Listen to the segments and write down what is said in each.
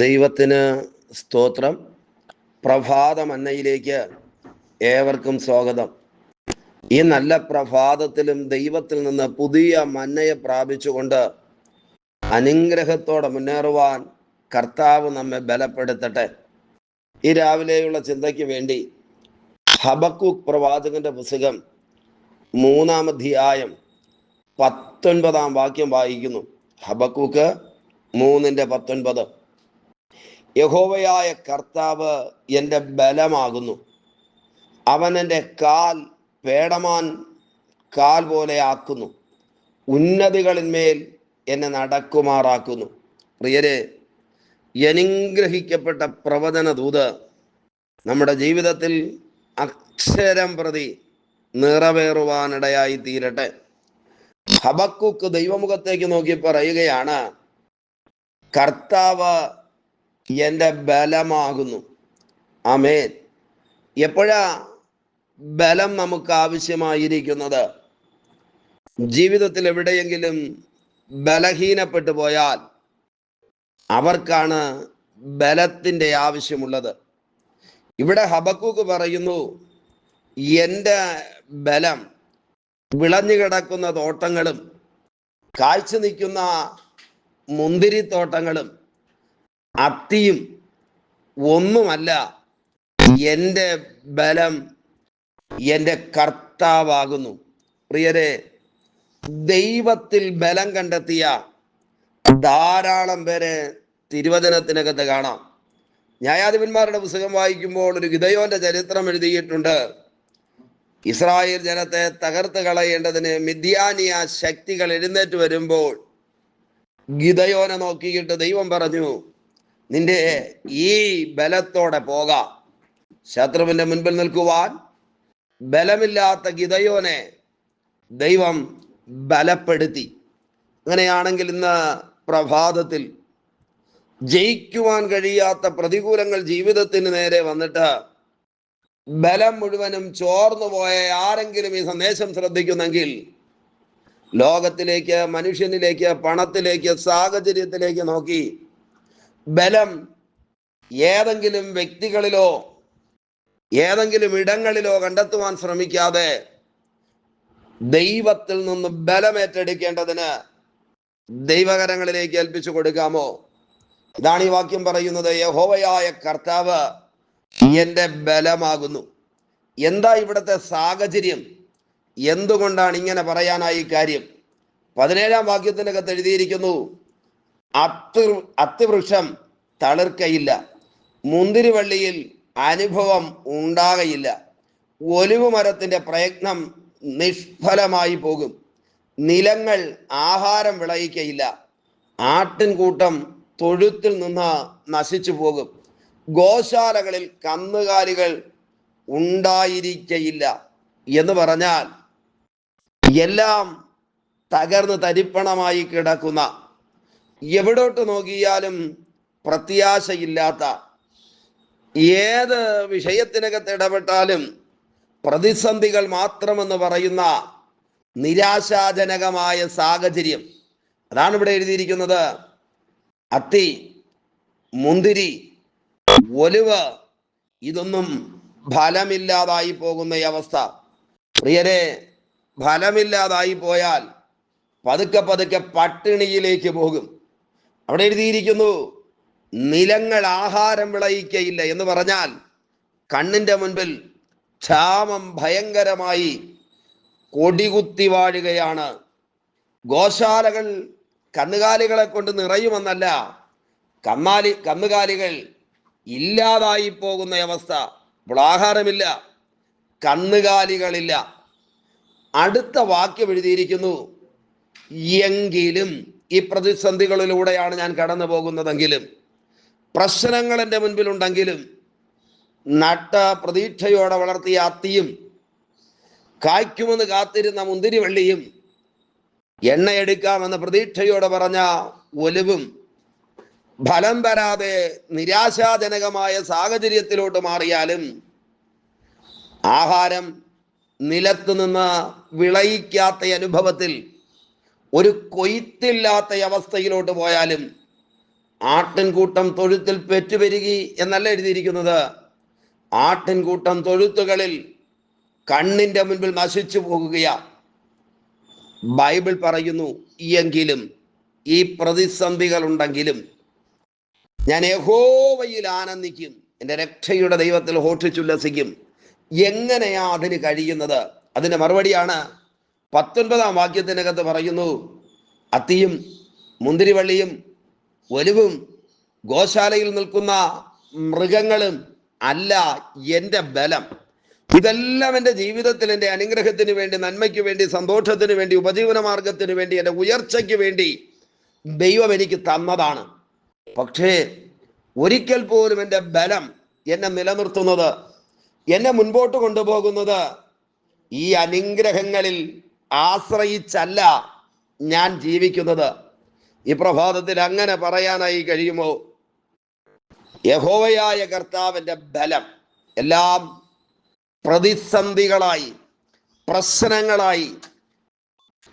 ദൈവത്തിന് സ്തോത്രം. പ്രഭാത മന്നയിലേക്ക് ഏവർക്കും സ്വാഗതം. ഈ നല്ല പ്രഭാതത്തിലും ദൈവത്തിൽ നിന്ന് പുതിയ മന്നയെ പ്രാപിച്ചുകൊണ്ട് അനുഗ്രഹത്തോടെ മുന്നേറുവാൻ കർത്താവ് നമ്മെ ബലപ്പെടുത്തട്ടെ. ഈ രാവിലെയുള്ള ചിന്തയ്ക്ക് വേണ്ടി ഹബക്കൂക്ക് പ്രവാചകന്റെ പുസ്തകം 3-ാം അധ്യായം 19-ാം വാക്യം വായിക്കുന്നു. ഹബക്കൂക്ക് 3:19. യഹോവയായ കർത്താവ് എൻ്റെ ബലമാകുന്നു, അവൻ എൻ്റെ കാൽ പേടമാൻ കാൽ പോലെ ആക്കുന്നു, ഉന്നതികളിന്മേൽ എന്നെ നടക്കുമാറാക്കുന്നു. പ്രിയരെ, അനുഗ്രഹിക്കപ്പെട്ട പ്രവചന ദൂത് നമ്മുടെ ജീവിതത്തിൽ അക്ഷരം പ്രതി നിറവേറുവാനിടയായി തീരട്ടെ. ഹബക്കൂക്ക് ദൈവമുഖത്തേക്ക് നോക്കി പറയുകയാണ്, കർത്താവ് എൻ്റെ ബലമാകുന്നു. ആമേൻ. എപ്പോഴാ ബലം നമുക്ക് ആവശ്യമായിരിക്കുന്നത്? ജീവിതത്തിൽ എവിടെയെങ്കിലും ബലഹീനപ്പെട്ടു പോയാൽ അവർക്കാണ് ബലത്തിൻ്റെ ആവശ്യമുള്ളത്. ഇവിടെ ഹബക്കൂക്ക് പറയുന്നു, എൻ്റെ ബലം വിളഞ്ഞു കിടക്കുന്ന തോട്ടങ്ങളും കാഴ്ച നിൽക്കുന്ന മുന്തിരിത്തോട്ടങ്ങളും അത്തിയും ഒന്നുമല്ല, എൻ്റെ ബലം എൻ്റെ കർത്താവാകുന്നു. പ്രിയരെ, ദൈവത്തിൽ ബലം കണ്ടെത്തിയ ധാരാളം പേരെ തിരുവചനത്തിനകത്ത് കാണാം. ന്യായാധിപന്മാരുടെ പുസ്തകം വായിക്കുമ്പോൾ ഒരു ഗിദെയോന്റെ ചരിത്രം എഴുതിയിട്ടുണ്ട്. ഇസ്രായേൽ ജനത്തെ തകർത്ത് കളയേണ്ടതിന് മിദ്യാനിയ ശക്തികൾ എഴുന്നേറ്റ് വരുമ്പോൾ ഗിദെയോനെ നോക്കിയിട്ട് ദൈവം പറഞ്ഞു, നിന്റെ ഈ ബലത്തോടെ പോകാം. ശത്രുവിന്റെ മുൻപിൽ നിൽക്കുവാൻ ബലമില്ലാത്ത ഗിദെയോനെ ദൈവം ബലപ്പെടുത്തി. അങ്ങനെയാണെങ്കിൽ ഇന്ന് പ്രഭാതത്തിൽ ജയിക്കുവാൻ കഴിയാത്ത പ്രതികൂലങ്ങൾ ജീവിതത്തിന് നേരെ വന്നിട്ട് ബലം മുഴുവനും ചോർന്നു പോയ ആരെങ്കിലും ഈ സന്ദേശം ശ്രദ്ധിക്കുന്നെങ്കിൽ, ലോകത്തിലേക്ക്, മനുഷ്യനിലേക്ക്, പണത്തിലേക്ക്, സാഹചര്യത്തിലേക്ക് നോക്കി ബലം ഏതെങ്കിലും വ്യക്തികളിലോ ഏതെങ്കിലും ഇടങ്ങളിലോ കണ്ടെത്തുവാൻ ശ്രമിക്കാതെ ദൈവത്തിൽ നിന്ന് ബലമേറ്റെടുക്കേണ്ടതിന് ദൈവകരങ്ങളിലേക്ക് ഏൽപ്പിച്ചു കൊടുക്കാമോ? ഇതാണ് ഈ വാക്യം പറയുന്നത്, യഹോവയായ കർത്താവ് എൻ്റെ ബലമാകുന്നു. എന്താ ഇവിടുത്തെ സാഹചര്യം? എന്തുകൊണ്ടാണ് ഇങ്ങനെ പറയാനായി കാര്യം? 17-ാം വാക്യത്തിനകത്ത് എഴുതിയിരിക്കുന്നു, അത്തിവൃക്ഷം തളിർക്കയില്ല, മുന്തിരിവള്ളിയിൽ അനുഭവം ഉണ്ടാകയില്ല, ഒലിവ് മരത്തിന്റെ പ്രയത്നം നിഷ്ഫലമായി പോകും, നിലങ്ങൾ ആഹാരം വിളയിക്കയില്ല, ആട്ടിൻകൂട്ടം തൊഴുത്തിൽ നിന്ന് നശിച്ചു പോകും, ഗോശാലകളിൽ കന്നുകാലികൾ ഉണ്ടായിരിക്കയില്ല എന്ന് പറഞ്ഞാൽ എല്ലാം തകർന്ന് തരിപ്പണമായി കിടക്കുന്ന, എവിടോട്ട് നോക്കിയാലും പ്രത്യാശയില്ലാത്ത, ഏത് വിഷയത്തിനകത്ത് ഇടപെട്ടാലും പ്രതിസന്ധികൾ മാത്രമെന്ന് പറയുന്ന നിരാശാജനകമായ സാഹചര്യം. അതാണ് ഇവിടെ എഴുതിയിരിക്കുന്നത്. അത്തി, മുന്തിരി, ഒലിവ് ഇതൊന്നും ഫലമില്ലാതായി പോകുന്ന അവസ്ഥ. പ്രിയരെ, ഫലമില്ലാതായി പോയാൽ പതുക്കെ പതുക്കെ പട്ടിണിയിലേക്ക് പോകും. അവിടെ എഴുതിയിരിക്കുന്നു, നിലങ്ങൾ ആഹാരം വിളയിക്കയില്ല എന്ന് പറഞ്ഞാൽ കണ്ണിന്റെ മുൻപിൽ ക്ഷാമം ഭയങ്കരമായി കൊടികുത്തി വാഴുകയാണ്. ഗോശാലകൾ കന്നുകാലികളെ കൊണ്ട് നിറയുമെന്നല്ല, കന്നുകാലികൾ ഇല്ലാതായി പോകുന്ന അവസ്ഥ. ഇപ്പോൾ ആഹാരമില്ല, കന്നുകാലികളില്ല. അടുത്ത വാക്യം എഴുതിയിരിക്കുന്നു, എങ്കിലും ഈ പ്രതിസന്ധികളിലൂടെയാണ് ഞാൻ കടന്നു പോകുന്നതെങ്കിലും, പ്രശ്നങ്ങൾ എൻ്റെ മുൻപിലുണ്ടെങ്കിലും, നട്ട പ്രതീക്ഷയോടെ വളർത്തിയ അത്തിയും കായ്ക്കുമെന്ന് കാത്തിരുന്ന മുന്തിരിവള്ളിയും എണ്ണയെടുക്കാമെന്ന പ്രതീക്ഷയോടെ പറഞ്ഞ ഒലിവും ഫലം തരാതെ നിരാശാജനകമായ സാഹചര്യത്തിലോട്ട് മാറിയാലും, ആഹാരം നിലത്ത് നിന്ന് വിളയിക്കാത്ത അനുഭവത്തിൽ ഒരു കൊയ്ത്തില്ലാത്ത അവസ്ഥയിലോട്ട് പോയാലും, ആട്ടിൻകൂട്ടം തൊഴുത്തിൽ പെറ്റുപെരുകി എന്നല്ല എഴുതിയിരിക്കുന്നത്. ആട്ടിൻകൂട്ടം തൊഴുത്തുകളിൽ കണ്ണിന്റെ മുൻപിൽ നശിച്ചു പോകുകയാ. ബൈബിൾ പറയുന്നു, എങ്കിലും ഈ പ്രതിസന്ധികൾ ഉണ്ടെങ്കിലും ഞാൻ യഹോവയിൽ ആനന്ദിക്കും, എൻ്റെ രക്ഷയുടെ ദൈവത്തിൽ ഘോഷിച്ചുല്ലസിക്കും. എങ്ങനെയാ അതിന് കഴിയുന്നത്? അതിൻ്റെ മറുപടിയാണ് 19-ാം വാക്യത്തിനകത്ത് പറയുന്നു, അത്തിയും മുന്തിരിവള്ളിയും ഒലിവും ഗോശാലയിൽ നിൽക്കുന്ന മൃഗങ്ങളും അല്ല എൻ്റെ ബലം. ഇതെല്ലാം എൻ്റെ ജീവിതത്തിൽ എൻ്റെ അനുഗ്രഹത്തിന് വേണ്ടി, നന്മയ്ക്ക് വേണ്ടി, സന്തോഷത്തിന് വേണ്ടി, ഉപജീവന മാർഗത്തിന് വേണ്ടി, എൻ്റെ ഉയർച്ചയ്ക്ക് വേണ്ടി ദൈവം എനിക്ക് തന്നതാണ്. പക്ഷേ ഒരിക്കൽ പോലും എൻ്റെ ബലം എന്നെ നിലനിർത്തുന്നത്, എന്നെ മുൻപോട്ട് കൊണ്ടുപോകുന്നത് ഈ അനുഗ്രഹങ്ങളിൽ ആശ്രയിച്ചല്ല ഞാൻ ജീവിക്കുന്നത്. ഈ പ്രഭാതത്തിൽ അങ്ങനെ പറയാനായി കഴിയുമോ? യഹോവയായ കർത്താവിൻ്റെ ബലം എല്ലാം പ്രതിസന്ധികളായി, പ്രശ്നങ്ങളായി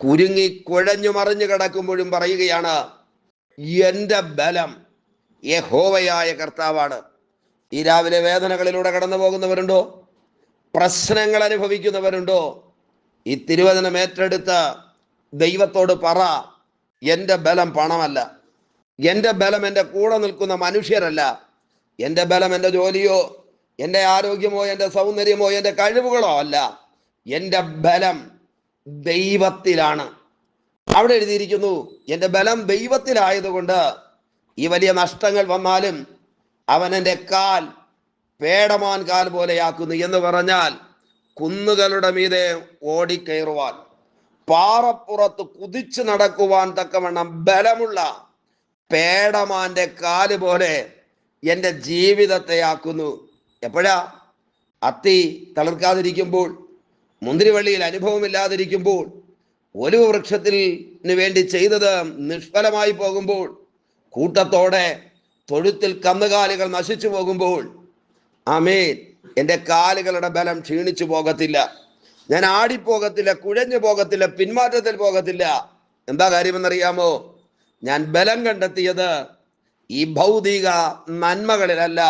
കുരുങ്ങി കുഴഞ്ഞു മറിഞ്ഞു കിടക്കുമ്പോഴും പറയുകയാണ്, എൻ്റെ ബലം യഹോവയായ കർത്താവാണ്. ഈ രാവിലെ വേദനകളിലൂടെ കടന്നു പോകുന്നവരുണ്ടോ? പ്രശ്നങ്ങൾ അനുഭവിക്കുന്നവരുണ്ടോ? ഈ തിരുവചനം ഏറ്റെടുത്ത് ദൈവത്തോട് പറ, എൻ്റെ ബലം പണമല്ല, എൻ്റെ ബലം എൻ്റെ കൂടെ നിൽക്കുന്ന മനുഷ്യരല്ല, എൻ്റെ ബലം എൻ്റെ ജോലിയോ, എൻ്റെ ആരോഗ്യമോ, എൻ്റെ സൗന്ദര്യമോ, എൻ്റെ കഴിവുകളോ അല്ല, എൻ്റെ ബലം ദൈവത്തിലാണ്. അവിടെ എഴുതിയിരിക്കുന്നു, എൻ്റെ ബലം ദൈവത്തിലായതുകൊണ്ട് ഈ വലിയ നഷ്ടങ്ങൾ വന്നാലും അവൻ എൻ്റെ കാൽ പേടമാൻ കാൽ പോലെയാക്കുന്നു. എന്ന് പറഞ്ഞാൽ കുന്നുകളുടെ മീതെ ഓടിക്കയറുവാൻ, പാറപ്പുറത്ത് കുതിച്ചു നടക്കുവാൻ തക്കവണ്ണം ബലമുള്ള പേടമാന്റെ കാല് പോലെ എൻ്റെ ജീവിതത്തെ ആക്കുന്നു. എപ്പോഴാ? അത്തി തളിർക്കാതിരിക്കുമ്പോൾ, മുന്തിരിവള്ളിയിൽ അനുഭവമില്ലാതിരിക്കുമ്പോൾ, ഒലിവ് വൃക്ഷത്തിന് വേണ്ടി ചെയ്തത് നിഷ്ഫലമായി പോകുമ്പോൾ, കൂട്ടത്തോടെ തൊഴുത്തിൽ കന്നുകാലികൾ നശിച്ചു പോകുമ്പോൾ, ആമേൻ, എൻ്റെ കാലുകളുടെ ബലം ക്ഷീണിച്ചു പോകത്തില്ല, ഞാൻ ആടിപ്പോകത്തില്ല, കുഴഞ്ഞു പോകത്തില്ല, പിന്മാറ്റത്തിൽ പോകത്തില്ല. എന്താ കാര്യമെന്നറിയാമോ? ഞാൻ ബലം കണ്ടെത്തിയത് ഈ ഭൗതിക നന്മകളിലല്ല,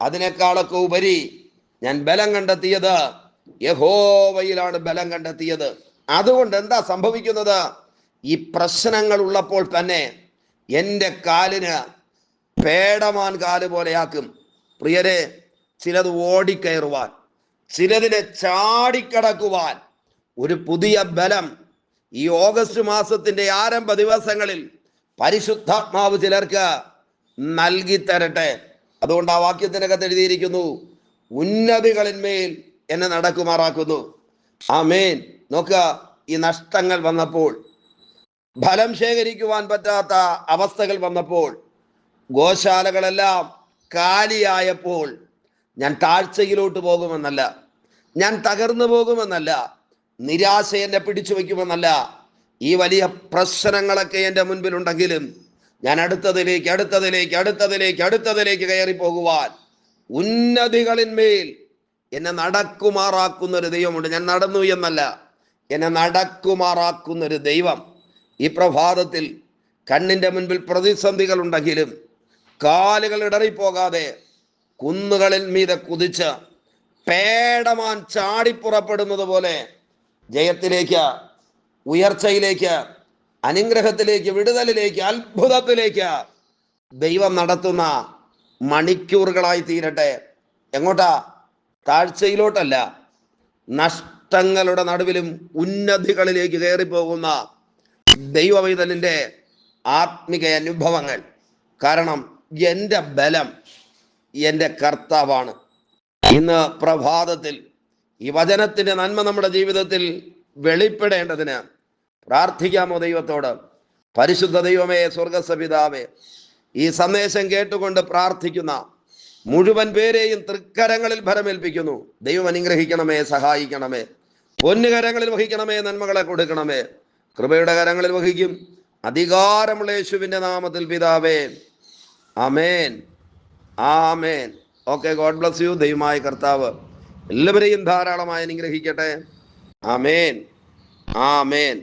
അതിനേക്കാളൊക്കെ ഉപരി ഞാൻ ബലം കണ്ടെത്തിയത് യഹോവയിലാണ് ബലം കണ്ടെത്തിയത്. അതുകൊണ്ട് എന്താ സംഭവിക്കുന്നത്? ഈ പ്രശ്നങ്ങൾ ഉള്ളപ്പോൾ തന്നെ എൻ്റെ കാലിന് പേടമാൻ കാല് പോലെയാക്കും. പ്രിയരെ, ചിലത് ഓടിക്കയറുവാൻ, ചിലതിനെ ചാടിക്കടക്കുവാൻ ഒരു പുതിയ ബലം ഈ ഓഗസ്റ്റ് മാസത്തിന്റെ ആരംഭ ദിവസങ്ങളിൽ പരിശുദ്ധാത്മാവ് ചിലർക്ക് നൽകി തരട്ടെ. അതുകൊണ്ട് ആ വാക്യത്തിനകത്ത് എഴുതിയിരിക്കുന്നു, ഉന്നതികളിന്മേൽ എന്നെ നടക്കുമാറാക്കുന്നു. ആമേൻ. നോക്കുക, ഈ നഷ്ടങ്ങൾ വന്നപ്പോൾ, ഫലം ശേഖരിക്കുവാൻ പറ്റാത്ത അവസ്ഥകൾ വന്നപ്പോൾ, ഗോശാലകളെല്ലാം കാലിയായപ്പോൾ ഞാൻ താഴ്ചയിലോട്ട് പോകുമെന്നല്ല, ഞാൻ തകർന്നു പോകുമെന്നല്ല, നിരാശ എന്നെ പിടിച്ചു വയ്ക്കുമെന്നല്ല, ഈ വലിയ പ്രശ്നങ്ങളൊക്കെ എൻ്റെ മുൻപിലുണ്ടെങ്കിലും ഞാൻ അടുത്തതിലേക്ക് കയറി പോകുവാൻ ഉന്നതികളിന്മേൽ എന്നെ നടക്കുമാറാക്കുന്നൊരു ദൈവമുണ്ട്. ഞാൻ നടന്നു എന്നല്ല, എന്നെ നടക്കുമാറാക്കുന്നൊരു ദൈവം. ഈ പ്രഭാതത്തിൽ കണ്ണിൻ്റെ മുൻപിൽ പ്രതിസന്ധികൾ ഉണ്ടെങ്കിലും കാലുകൾ ഇടറിപ്പോകാതെ കുന്നുകളിൽ മീതെ കുതിച്ച് പേടമാൻ ചാടിപ്പുറപ്പെടുന്നത് പോലെ ജയത്തിലേക്ക്, ഉയർച്ചയിലേക്ക്, അനുഗ്രഹത്തിലേക്ക്, വിടുതലിലേക്ക്, അത്ഭുതത്തിലേക്ക് ദൈവം നടത്തുന്ന മണിക്കൂറുകളായി തീരട്ടെ. എങ്ങോട്ടാ? താഴ്ചയിലോട്ടല്ല, നഷ്ടങ്ങളുടെ നടുവിലും ഉന്നതികളിലേക്ക് കയറിപ്പോകുന്ന ദൈവവൈതലിൻ്റെ ആത്മിക അനുഭവങ്ങൾ. കാരണം എൻ്റെ ബലം എൻ്റെ കർത്താവാണ്. ഇന്ന് പ്രഭാതത്തിൽ ഈ വചനത്തിൻ്റെ നന്മ നമ്മുടെ ജീവിതത്തിൽ വെളിപ്പെടേണ്ടതിന് പ്രാർത്ഥിക്കാമോ ദൈവത്തോട്? പരിശുദ്ധ ദൈവമേ, സ്വർഗസ്വപിതാവേ, ഈ സന്ദേശം കേട്ടുകൊണ്ട് പ്രാർത്ഥിക്കുന്ന മുഴുവൻ പേരെയും തൃക്കരങ്ങളിൽ ഭരമേൽപ്പിക്കുന്നു. ദൈവം അനുഗ്രഹിക്കണമേ, സഹായിക്കണമേ, പൊന്നുകരങ്ങളിൽ വഹിക്കണമേ, നന്മകളെ കൊടുക്കണമേ. കൃപയുടെ കരങ്ങളിൽ വഹിക്കും അധികാരമുള്ള യേശുവിൻ്റെ നാമത്തിൽ പിതാവേ, ആമേൻ, ആമേൻ. Okay, God bless you. ദൈവമായ കർത്താവ് എല്ലാവരെയും ധാരാളമായി അനുഗ്രഹിക്കട്ടെ. ആമേൻ, ആമേൻ.